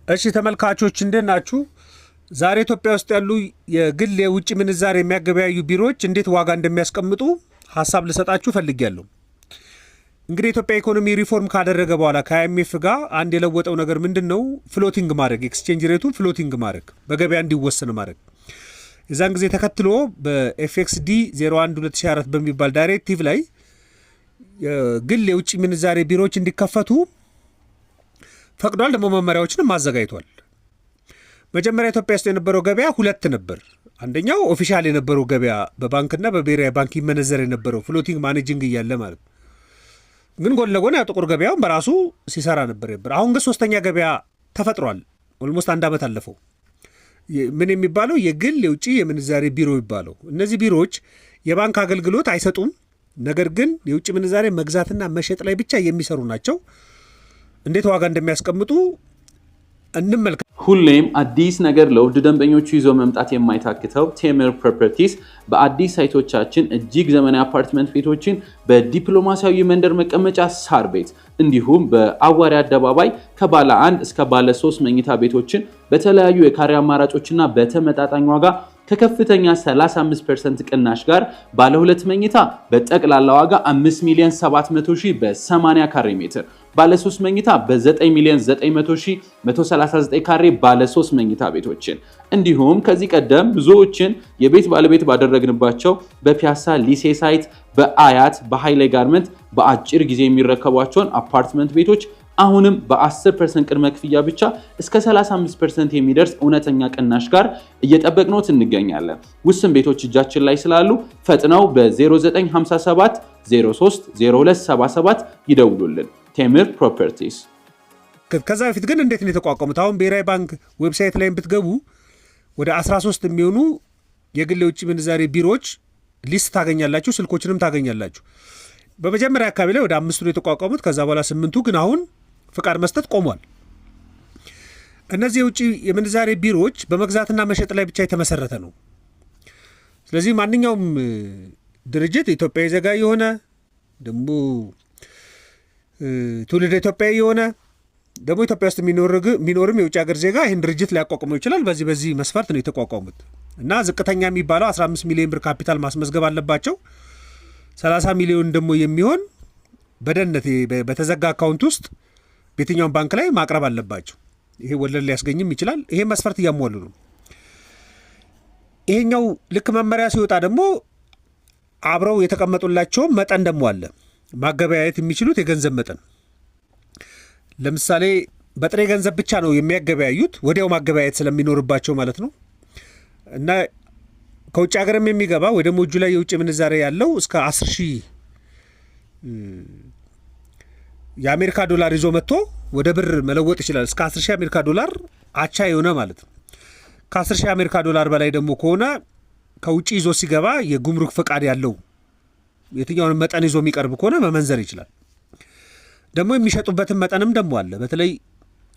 እሺ ተመልካቾች እንደናችሁ ዛሬ ኢትዮጵያ ውስጥ ያሉ የግል የውጭ ምንዛሬ የሚያገበያዩ ቢሮዎች እንዴት ዋጋ እንደሚያስቀምጡ ሐሳብ ልሰጣችሁ ፈልጌያለሁ። እንግዲህ ኢትዮጵያ ኢኮኖሚ ሪፎርም ካደረገ በኋላ ከአይኤምኤፍ ጋር አንድ የለወጠው ነገር ምንድነው? ፍሎቲንግ ማድረግ፣ ኤክስቼንጅ ሬቱን ፍሎቲንግ ማድረግ፣ በገበያ እንዲወሰን ማድረግ። የዛን ጊዜ ተከትሎ በኤፍኤክስዲ 01 2004 በሚባል ዳይሬክቲቭ ላይ የግል የውጭ ምንዛሬ ቢሮዎች እንዲከፈቱ ፈቅዷል። ደግሞ መመሪያዎችንም አዘጋጅቷል። መጀመሪያ ኢትዮጵያ ውስጥ የነበረው ገበያ ሁለት ነበር። አንደኛው ኦፊሻል የነበረው ገበያ በባንክና በብሔራዊ ባንክ ይመነዘር የነበረው ፍሎቲንግ ማኔጂንግ እያለ ማለት ግን ጎን ለጎን ያው ጥቁር ገበያውን በራሱ ሲሰራ ነበር። አሁን ግን ሶስተኛ ገበያ ተፈጥሯል። ኦልሞስት አንድ ዓመት አለፈው። ምን የሚባለው የግል የውጭ የምንዛሬ ቢሮ ይባለው። እነዚህ ቢሮዎች የባንክ አገልግሎት አይሰጡም። ነገር ግን የውጭ ምንዛሬ መግዛትና መሸጥ ላይ ብቻ የሚሰሩ ናቸው። እንዴት ዋጋ እንደሚያስቀምጡ እንመልከት። ሁሌም አዲስ ነገር ለውድ ደንበኞቹ ይዞ መምጣት የማይታክተው ቴምር ፕሮፐርቲስ በአዲስ ሳይቶቻችን እጅግ ዘመናዊ አፓርትመንት ቤቶችን በዲፕሎማሲያዊ መንደር መቀመጫ ሳር ቤት እንዲሁም በአዋሪ አደባባይ ከባለ 1 እስከ ባለ 3 መኝታ ቤቶችን በተለያዩ የካሬ አማራጮችና በተመጣጣኝ ዋጋ ከከፍተኛ 35% ቅናሽ ጋር ባለ 2 መኝታ በጠቅላላ ዋጋ 5,700,000 በ80 ካሬ ሜትር፣ ባለ 3 መኝታ በ9,900,000 139 ካሬ ባለ 3 መኝታ ቤቶችን እንዲሁም ከዚህ ቀደም ብዙዎችን የቤት ባለቤት ባደረግንባቸው በፒያሳ ሊሴ ሳይት፣ በአያት፣ በሃይሌ ጋርመንት በአጭር ጊዜ የሚረከቧቸውን አፓርትመንት ቤቶች አሁንም በ10% ቅድመ ክፍያ ብቻ እስከ 35% የሚደርስ እውነተኛ ቅናሽ ጋር እየጠበቅነው እንገኛለን። ውስን ቤቶች እጃችን ላይ ስላሉ ፈጥነው በ0957 03 0277 ይደውሉልን። ቴምር ፕሮፐርቲስ። ከዛ በፊት ግን እንዴት ነው የተቋቋሙት? አሁን ብሔራዊ ባንክ ዌብሳይት ላይ ብትገቡ ወደ 13 የሚሆኑ የግል የውጭ ምንዛሬ ቢሮዎች ሊስት ታገኛላችሁ፣ ስልኮችንም ታገኛላችሁ። በመጀመሪያ አካባቢ ላይ ወደ 5 ነው የተቋቋሙት። ከዛ በኋላ 8ቱ ግን አሁን ፍቃድ መስጠት ቆሟል። እነዚህ የውጭ የምንዛሬ ቢሮዎች በመግዛትና መሸጥ ላይ ብቻ የተመሰረተ ነው። ስለዚህ ማንኛውም ድርጅት ኢትዮጵያዊ ዜጋ የሆነ ደግሞ ትውልደ ኢትዮጵያዊ የሆነ ደግሞ ኢትዮጵያ ውስጥ የሚኖርም የውጭ ሀገር ዜጋ ይህን ድርጅት ሊያቋቁመው ይችላል። በዚህ መስፈርት ነው የተቋቋሙት እና ዝቅተኛ የሚባለው 15 ሚሊዮን ብር ካፒታል ማስመዝገብ አለባቸው። 30 ሚሊዮን ደግሞ የሚሆን በደህንነት በተዘጋ አካውንት ውስጥ በየትኛውም ባንክ ላይ ማቅረብ አለባቸው። ይሄ ወለድ ሊያስገኝም ይችላል። ይሄ መስፈርት እያሟሉ ነው። ይሄኛው ልክ መመሪያ ሲወጣ ደግሞ አብረው የተቀመጡላቸው መጠን ደግሞ አለ። ማገበያየት የሚችሉት የገንዘብ መጠን ለምሳሌ በጥሬ ገንዘብ ብቻ ነው የሚያገበያዩት፣ ወዲያው ማገበያየት ስለሚኖርባቸው ማለት ነው። እና ከውጭ ሀገርም የሚገባ ወይ ደግሞ እጁ ላይ የውጭ ምንዛሬ ያለው እስከ 10,000 የአሜሪካ ዶላር ይዞ መጥቶ ወደ ብር መለወጥ ይችላል። እስከ 10,000 የአሜሪካ ዶላር አቻ የሆነ ማለት ነው። ከ10,000 የአሜሪካ ዶላር በላይ ደግሞ ከሆነ ከውጭ ይዞ ሲገባ የጉምሩክ ፈቃድ ያለው የትኛውን መጠን ይዞ የሚቀርብ ከሆነ መመንዘር ይችላል። ደግሞ የሚሸጡበትን መጠንም ደግሞ አለ። በተለይ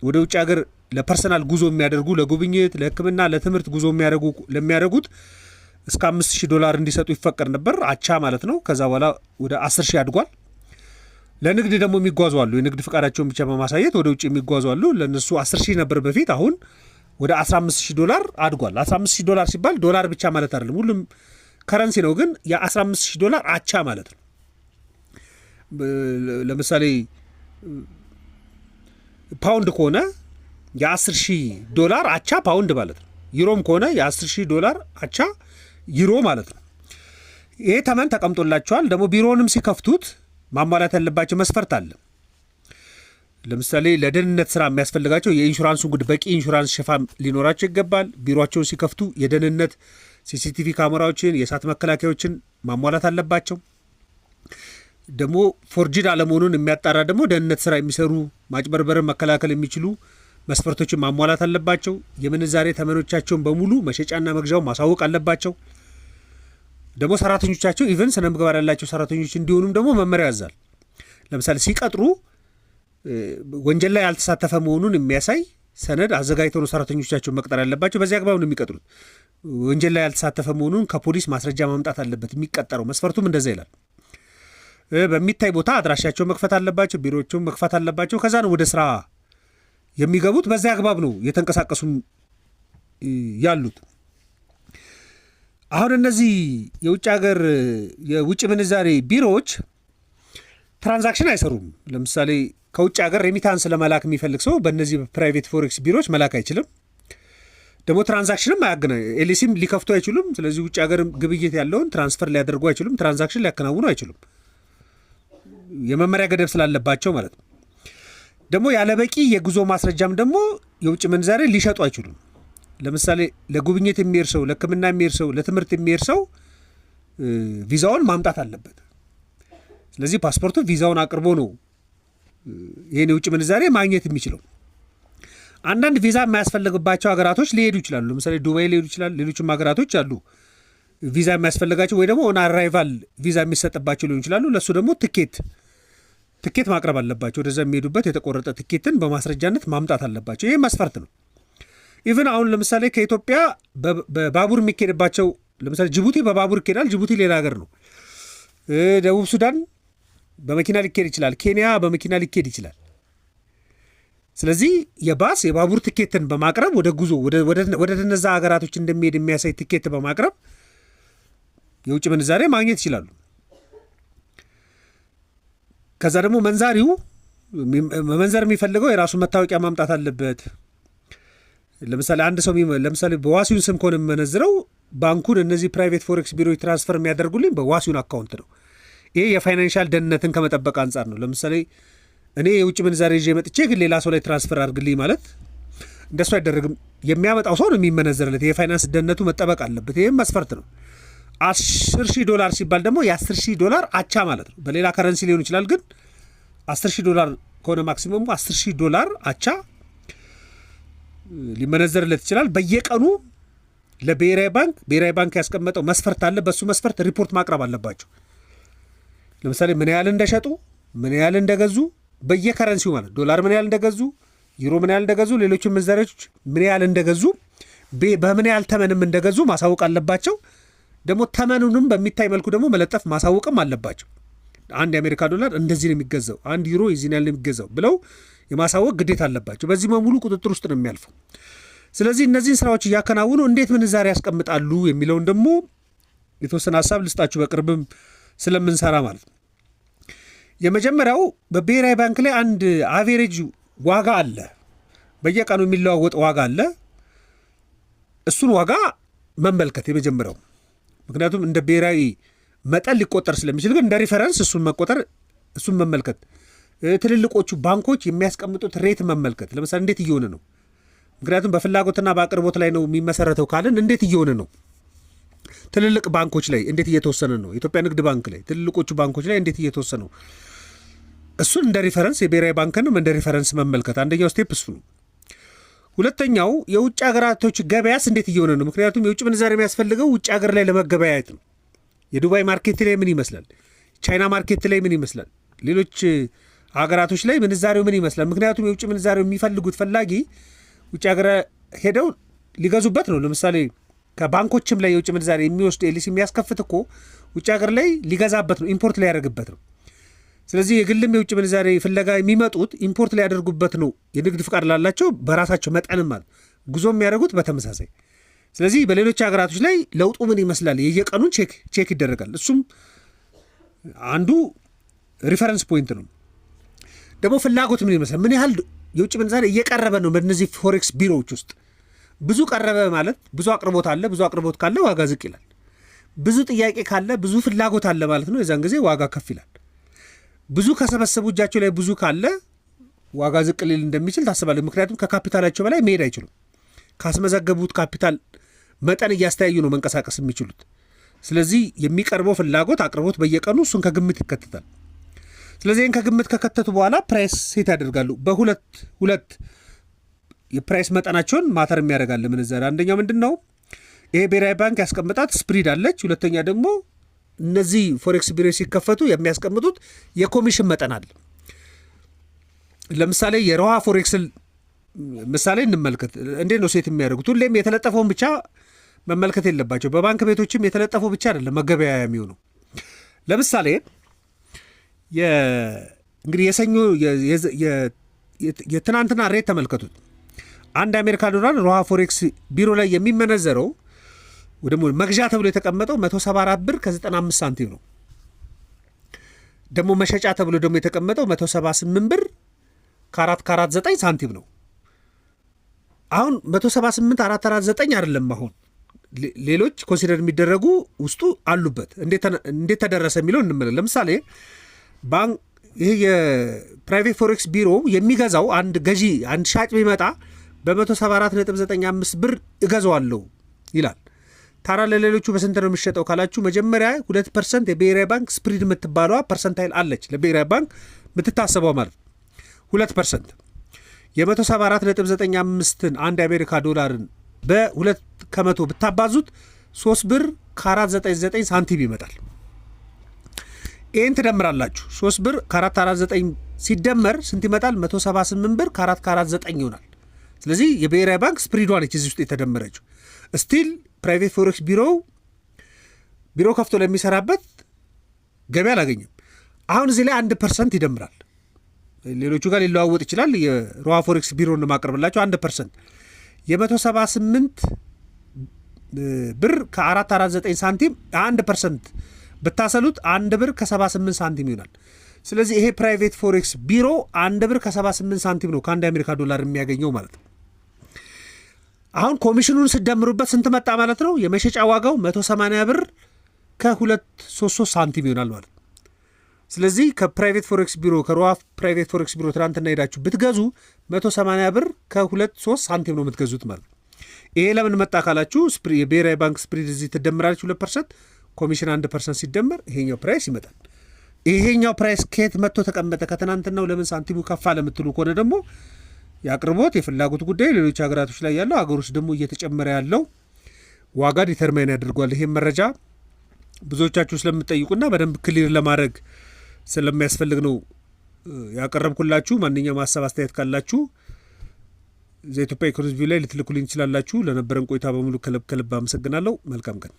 ወደ ውጭ ሀገር ለፐርሰናል ጉዞ የሚያደርጉ ለጉብኝት፣ ለሕክምና፣ ለትምህርት ጉዞ ለሚያደርጉት እስከ 5,000 ዶላር እንዲሰጡ ይፈቀድ ነበር፣ አቻ ማለት ነው። ከዛ በኋላ ወደ 10,000 አድጓል። ለንግድ ደግሞ የሚጓዙ አሉ። የንግድ ፍቃዳቸውን ብቻ በማሳየት ወደ ውጭ የሚጓዙ አሉ። ለነሱ 10,000 ነበር በፊት፣ አሁን ወደ 15,000 ዶላር አድጓል። 15,000 ዶላር ሲባል ዶላር ብቻ ማለት አይደለም፣ ሁሉም ከረንሲ ነው። ግን የ15,000 ዶላር አቻ ማለት ነው። ለምሳሌ ፓውንድ ከሆነ የ10,000 ዶላር አቻ ፓውንድ ማለት ነው። ዩሮም ከሆነ የ10,000 ዶላር አቻ ዩሮ ማለት ነው። ይሄ ተመን ተቀምጦላቸዋል። ደግሞ ቢሮውንም ሲከፍቱት ማሟላት ያለባቸው መስፈርት አለ። ለምሳሌ ለደህንነት ስራ የሚያስፈልጋቸው የኢንሹራንሱን ጉዳይ በቂ ኢንሹራንስ ሽፋን ሊኖራቸው ይገባል። ቢሮቸውን ሲከፍቱ የደህንነት ሲሲቲቪ ካሜራዎችን፣ የእሳት መከላከያዎችን ማሟላት አለባቸው። ደግሞ ፎርጅድ አለመሆኑን የሚያጣራ ደግሞ ደህንነት ስራ የሚሰሩ ማጭበርበርን መከላከል የሚችሉ መስፈርቶችን ማሟላት አለባቸው። የምንዛሬ ተመኖቻቸውን በሙሉ መሸጫና መግዣውን ማሳወቅ አለባቸው። ደግሞ ሰራተኞቻቸው ኢቨን ስነ ምግባር ያላቸው ሰራተኞች እንዲሆኑም ደግሞ መመሪያ ያዛል። ለምሳሌ ሲቀጥሩ ወንጀል ላይ ያልተሳተፈ መሆኑን የሚያሳይ ሰነድ አዘጋጅተው ነው ሰራተኞቻቸው መቅጠር ያለባቸው። በዚህ አግባብ ነው የሚቀጥሩት። ወንጀል ላይ ያልተሳተፈ መሆኑን ከፖሊስ ማስረጃ ማምጣት አለበት የሚቀጠረው። መስፈርቱም እንደዛ ይላል። በሚታይ ቦታ አድራሻቸው መክፈት አለባቸው፣ ቢሮዎቹም መክፈት አለባቸው። ከዛ ነው ወደ ስራ የሚገቡት በዛ አግባብ ነው የተንቀሳቀሱ ያሉት። አሁን እነዚህ የውጭ ሀገር የውጭ ምንዛሬ ቢሮዎች ትራንዛክሽን አይሰሩም። ለምሳሌ ከውጭ ሀገር ሬሚታንስ ለመላክ የሚፈልግ ሰው በእነዚህ ፕራይቬት ፎሬክስ ቢሮዎች መላክ አይችልም። ደግሞ ትራንዛክሽንም ኤልሲም ሊከፍቱ አይችሉም። ስለዚህ ውጭ ሀገር ግብይት ያለውን ትራንስፈር ሊያደርጉ አይችሉም። ትራንዛክሽን ሊያከናውኑ አይችሉም፣ የመመሪያ ገደብ ስላለባቸው ማለት ነው። ደግሞ ያለበቂ የጉዞ ማስረጃም ደግሞ የውጭ ምንዛሬ ሊሸጡ አይችሉም። ለምሳሌ ለጉብኝት የሚሄድ ሰው፣ ለሕክምና የሚሄድ ሰው፣ ለትምህርት የሚሄድ ሰው ቪዛውን ማምጣት አለበት። ስለዚህ ፓስፖርቱ ቪዛውን አቅርቦ ነው ይህን የውጭ ምንዛሬ ማግኘት የሚችለው። አንዳንድ ቪዛ የማያስፈልግባቸው ሀገራቶች ሊሄዱ ይችላሉ። ለምሳሌ ዱባይ ሊሄዱ ይችላል። ሌሎችም ሀገራቶች አሉ ቪዛ የሚያስፈልጋቸው ወይ ደግሞ ኦን አራይቫል ቪዛ የሚሰጥባቸው ሊሆኑ ይችላሉ። ለእሱ ደግሞ ትኬት ማቅረብ አለባቸው። ወደዛ የሚሄዱበት የተቆረጠ ትኬትን በማስረጃነት ማምጣት አለባቸው። ይህ መስፈርት ነው። ኢቨን አሁን ለምሳሌ ከኢትዮጵያ በባቡር የሚካሄድባቸው ለምሳሌ ጅቡቲ በባቡር ይካሄዳል። ጅቡቲ ሌላ ሀገር ነው። ደቡብ ሱዳን በመኪና ሊካሄድ ይችላል። ኬንያ በመኪና ሊካሄድ ይችላል። ስለዚህ የባቡር ትኬትን በማቅረብ ወደ ጉዞ ወደ እነዛ ሀገራቶች እንደሚሄድ የሚያሳይ ትኬት በማቅረብ የውጭ ምንዛሬ ማግኘት ይችላሉ። ከዛ ደግሞ መንዛሪው መመንዘር የሚፈልገው የራሱ መታወቂያ ማምጣት አለበት። ለምሳሌ አንድ ሰው ለምሳሌ በዋሲውን ስም ከሆነ የምመነዝረው ባንኩን እነዚህ ፕራይቬት ፎሬክስ ቢሮዎች ትራንስፈር የሚያደርጉልኝ በዋሲውን አካውንት ነው። ይሄ የፋይናንሻል ደህንነትን ከመጠበቅ አንጻር ነው። ለምሳሌ እኔ የውጭ ምንዛሬ ይዤ መጥቼ ግን ሌላ ሰው ላይ ትራንስፈር አድርግልኝ ማለት እንደሱ አይደረግም። የሚያመጣው ሰው ነው የሚመነዘርለት። የፋይናንስ ደህንነቱ መጠበቅ አለበት። ይህም መስፈርት ነው። $10,000 ሲባል ደግሞ $10,000 አቻ ማለት ነው። በሌላ ከረንሲ ሊሆን ይችላል፣ ግን $10,000 ከሆነ ማክሲመሙ $10,000 አቻ ሊመነዘርለት ይችላል። በየቀኑ ብሔራዊ ባንክ ያስቀመጠው መስፈርት አለ። በሱ መስፈርት ሪፖርት ማቅረብ አለባቸው። ለምሳሌ ምን ያህል እንደሸጡ፣ ምን ያህል እንደገዙ በየከረንሲው ማለት ዶላር ምን ያህል እንደገዙ፣ ዩሮ ምን ያህል እንደገዙ፣ ሌሎችም ምንዛሬዎች ምን ያህል እንደገዙ፣ በምን ያህል ተመንም እንደገዙ ማሳወቅ አለባቸው። ደግሞ ተመኑንም በሚታይ መልኩ ደግሞ መለጠፍ ማሳወቅም አለባቸው። አንድ የአሜሪካ ዶላር እንደዚህ ነው የሚገዛው፣ አንድ ዩሮ የዚህን ያህል ነው የሚገዛው ብለው የማሳወቅ ግዴታ አለባቸው። በዚህ በሙሉ ቁጥጥር ውስጥ ነው የሚያልፈው። ስለዚህ እነዚህን ስራዎች እያከናውኑ እንዴት ምንዛሬ ያስቀምጣሉ የሚለውን ደግሞ የተወሰነ ሀሳብ ልስጣችሁ፣ በቅርብም ስለምንሰራ ማለት ነው። የመጀመሪያው በብሔራዊ ባንክ ላይ አንድ አቬሬጅ ዋጋ አለ፣ በየቀኑ የሚለዋወጥ ዋጋ አለ። እሱን ዋጋ መመልከት የመጀመሪያው፣ ምክንያቱም እንደ ብሔራዊ መጠን ሊቆጠር ስለሚችል፣ ግን እንደ ሪፈረንስ እሱን መመልከት። ትልልቆቹ ባንኮች የሚያስቀምጡት ሬት መመልከት። ለምሳሌ እንዴት እየሆነ ነው? ምክንያቱም በፍላጎትና በአቅርቦት ላይ ነው የሚመሰረተው ካልን እንዴት እየሆነ ነው? ትልልቅ ባንኮች ላይ እንዴት እየተወሰነ ነው? የኢትዮጵያ ንግድ ባንክ ላይ፣ ትልልቆቹ ባንኮች ላይ እንዴት እየተወሰነ ነው? እሱን እንደ ሪፈረንስ የብሔራዊ ባንክንም እንደ ሪፈረንስ መመልከት አንደኛው ስቴፕ እሱ ነው። ሁለተኛው የውጭ ሀገራቶች ገበያስ እንዴት እየሆነ ነው? ምክንያቱም የውጭ ምንዛሪ የሚያስፈልገው ውጭ ሀገር ላይ ለመገበያየት ነው። የዱባይ ማርኬት ላይ ምን ይመስላል? ቻይና ማርኬት ላይ ምን ይመስላል? ሌሎች ሀገራቶች ላይ ምንዛሬው ምን ይመስላል? ምክንያቱም የውጭ ምንዛሬው የሚፈልጉት ፈላጊ ውጭ ሀገር ሄደው ሊገዙበት ነው። ለምሳሌ ከባንኮችም ላይ የውጭ ምንዛሬ የሚወስድ ኤልሲ የሚያስከፍት እኮ ውጭ ሀገር ላይ ሊገዛበት ነው፣ ኢምፖርት ሊያደርግበት ነው። ስለዚህ የግልም የውጭ ምንዛሬ ፍለጋ የሚመጡት ኢምፖርት ሊያደርጉበት ነው። የንግድ ፍቃድ ላላቸው በራሳቸው መጠንም ማለት ጉዞ የሚያደርጉት በተመሳሳይ። ስለዚህ በሌሎች ሀገራቶች ላይ ለውጡ ምን ይመስላል የየቀኑን ቼክ ይደረጋል። እሱም አንዱ ሪፈረንስ ፖይንት ነው። ደግሞ ፍላጎት ምን ይመስላል፣ ምን ያህል የውጭ ምንዛሬ እየቀረበ ነው። በእነዚህ ፎሬክስ ቢሮዎች ውስጥ ብዙ ቀረበ ማለት ብዙ አቅርቦት አለ። ብዙ አቅርቦት ካለ ዋጋ ዝቅ ይላል። ብዙ ጥያቄ ካለ፣ ብዙ ፍላጎት አለ ማለት ነው። የዛን ጊዜ ዋጋ ከፍ ይላል። ብዙ ከሰበሰቡ እጃቸው ላይ ብዙ ካለ ዋጋ ዝቅ ሊል እንደሚችል ታስባለህ። ምክንያቱም ከካፒታላቸው በላይ መሄድ አይችሉም። ካስመዘገቡት ካፒታል መጠን እያስተያዩ ነው መንቀሳቀስ የሚችሉት። ስለዚህ የሚቀርበው ፍላጎት፣ አቅርቦት በየቀኑ እሱን ከግምት ይከተታል። ስለዚህ ይህን ከግምት ከከተቱ በኋላ ፕራይስ ሴት ያደርጋሉ። በሁለት የፕራይስ መጠናቸውን ማተር የሚያደርጋል ምንዛሬ። አንደኛው ምንድን ነው? ይሄ ብሔራዊ ባንክ ያስቀምጣት ስፕሪድ አለች። ሁለተኛ ደግሞ እነዚህ ፎሬክስ ቢሮዎች ሲከፈቱ የሚያስቀምጡት የኮሚሽን መጠን አለ። ለምሳሌ የሮሃ ፎሬክስን ምሳሌ እንመልከት። እንዴት ነው ሴት የሚያደርጉት? ሁሌም የተለጠፈውን ብቻ መመልከት የለባቸው። በባንክ ቤቶችም የተለጠፈው ብቻ አይደለም መገበያያ የሚሆነው። ለምሳሌ እንግዲህ የሰኞ የትናንትና ሬት ተመልከቱት። አንድ አሜሪካ ዶላር ሮሃ ፎሬክስ ቢሮ ላይ የሚመነዘረው ደግሞ መግዣ ተብሎ የተቀመጠው 174 ብር ከ95 ሳንቲም ነው። ደግሞ መሸጫ ተብሎ ደግሞ የተቀመጠው 178 ብር ከ449 ሳንቲም ነው። አሁን 178 አይደለም። አሁን ሌሎች ኮንሲደር የሚደረጉ ውስጡ አሉበት። እንዴት ተደረሰ የሚለው እንመለ ለምሳሌ ባንክ ይሄ የፕራይቬት ፎሬክስ ቢሮ የሚገዛው አንድ ሻጭ ቢመጣ በ174.95 ብር እገዛዋለሁ ይላል። ታዲያ ለሌሎቹ በስንት ነው የሚሸጠው ካላችሁ መጀመሪያ 2% የብሔራዊ ባንክ ስፕሪድ የምትባለዋ ፐርሰንታይል አለች ለብሔራዊ ባንክ የምትታሰበው ማለት 2%። የ174.95ን አንድ የአሜሪካ ዶላርን በ2 ከመቶ ብታባዙት 3 ብር ከ499 ሳንቲም ይመጣል። ይህን ትደምራላችሁ። 3 ብር ከ449 ሲደመር ስንት ይመጣል? 178 ብር ከ449 ይሆናል። ስለዚህ የብሔራዊ ባንክ ስፕሪዷ ነች እዚህ ውስጥ የተደመረችው። ስቲል ፕራይቬት ፎሬክስ ቢሮ ከፍቶ ለሚሰራበት ገቢ አላገኝም። አሁን እዚህ ላይ 1% ይደምራል። ሌሎቹ ጋር ሊለዋወጥ ይችላል። የሮሃ ፎሬክስ ቢሮ ማቀርብላቸው 1% የ178 ብር ከ449 ሳንቲም 1% ብታሰሉት 1 ብር ከ78 ሳንቲም ይሆናል። ስለዚህ ይሄ ፕራይቬት ፎሬክስ ቢሮ 1 ብር ከ78 ሳንቲም ነው ከአንድ የአሜሪካ ዶላር የሚያገኘው ማለት ነው። አሁን ኮሚሽኑን ስደምሩበት ስንት መጣ ማለት ነው? የመሸጫ ዋጋው 180 ብር ከ233 ሳንቲም ይሆናል ማለት ነው። ስለዚህ ከፕራይቬት ፎሬክስ ቢሮ ከሮሃ ፕራይቬት ፎሬክስ ቢሮ ትናንትና ሄዳችሁ ብትገዙ 180 ብር ከ23 ሳንቲም ነው የምትገዙት ማለት ነው። ይሄ ለምን መጣ ካላችሁ የብሔራዊ ባንክ ስፕሪድ እዚህ ትደምራለች 2%፣ ኮሚሽን 1% ሲደመር ይሄኛው ፕራይስ ይመጣል። ይሄኛው ፕራይስ ከየት መጥቶ ተቀመጠ? ከትናንትናው ለምን ሳንቲሙ ከፋ ለምትሉ ከሆነ ደግሞ የአቅርቦት የፍላጎት ጉዳይ ሌሎች ሀገራቶች ላይ ያለው ሀገር ውስጥ ደግሞ እየተጨመረ ያለው ዋጋ ዲተርማይን ያደርጓል። ይሄም መረጃ ብዙዎቻችሁ ስለምትጠይቁና በደንብ ክሊር ለማድረግ ስለሚያስፈልግ ነው ያቀረብኩላችሁ። ማንኛውም ሀሳብ አስተያየት ካላችሁ ዘኢትዮጵያ ኢኮኖሚ ቪው ላይ ልትልኩልኝ ትችላላችሁ። ለነበረን ቆይታ በሙሉ ከልብ አመሰግናለሁ። መልካም ቀን።